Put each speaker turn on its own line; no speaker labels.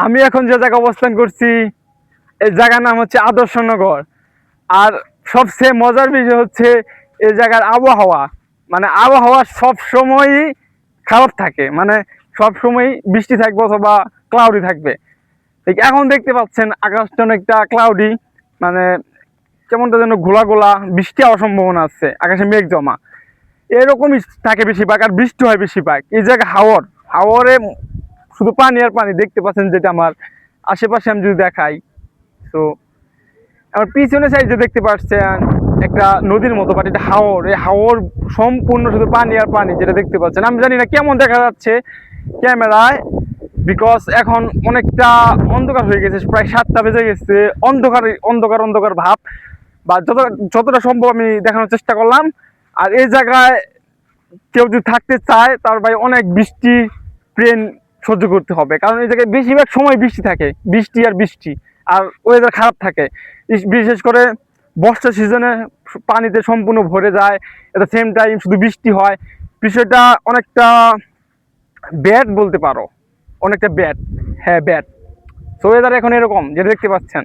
আমি এখন যে জায়গায় অবস্থান করছি এই জায়গার নাম হচ্ছে আদর্শনগর। আর সবচেয়ে মজার বিষয় হচ্ছে এই জায়গার আবহাওয়া। মানে আবহাওয়া সব সময়ই খারাপ থাকে, মানে সব সময় বৃষ্টি থাকবে অথবা ক্লাউডি থাকবে। ঠিক এখন দেখতে পাচ্ছেন আকাশটা অনেকটা ক্লাউডি, মানে কেমনটা যেন ঘোলা ঘোলা, বৃষ্টি হওয়ার সম্ভাবনা আছে, আকাশে মেঘ জমা এরকমই থাকে বেশিরভাগ, আর বৃষ্টি হয় বেশিরভাগ। এই জায়গায় হাওরে শুধু পানি আর পানি দেখতে পাচ্ছেন, যেটা আমার আশেপাশে আমি যদি দেখাই। তো আমার পিছনে সাইডে দেখতে পাচ্ছেন একটা নদীর মতো, বাট এটা হাওর। এই হাওর সম্পূর্ণ শুধু পানি আর পানি, যেটা দেখতে পাচ্ছেন। আমি জানি না কেমন দেখা যাচ্ছে ক্যামেরায়, বিকজ এখন অনেকটা অন্ধকার হয়ে গেছে, প্রায় 7টা বেজে গেছে। অন্ধকার অন্ধকার অন্ধকার ভাব, বা যতটা সম্ভব আমি দেখানোর চেষ্টা করলাম। আর এই জায়গায় কেউ যদি থাকতে চায় তার ভাই অনেক বৃষ্টি ট্রেন সহ্য করতে হবে, কারণ এই জায়গায় বেশিরভাগ সময় বৃষ্টি থাকে, বৃষ্টি আর বৃষ্টি। আর ওয়েদার খারাপ থাকে, বিশেষ করে বর্ষা সিজনে পানিতে সম্পূর্ণ ভরে যায়। এট দ্য সেম টাইম শুধু বৃষ্টি হয়। বিষয়টা অনেকটা ব্যাড বলতে পারো, অনেকটা ব্যাড। হ্যাঁ ব্যাড। সো ওয়েদার এখন এরকম যেটা দেখতে পাচ্ছেন।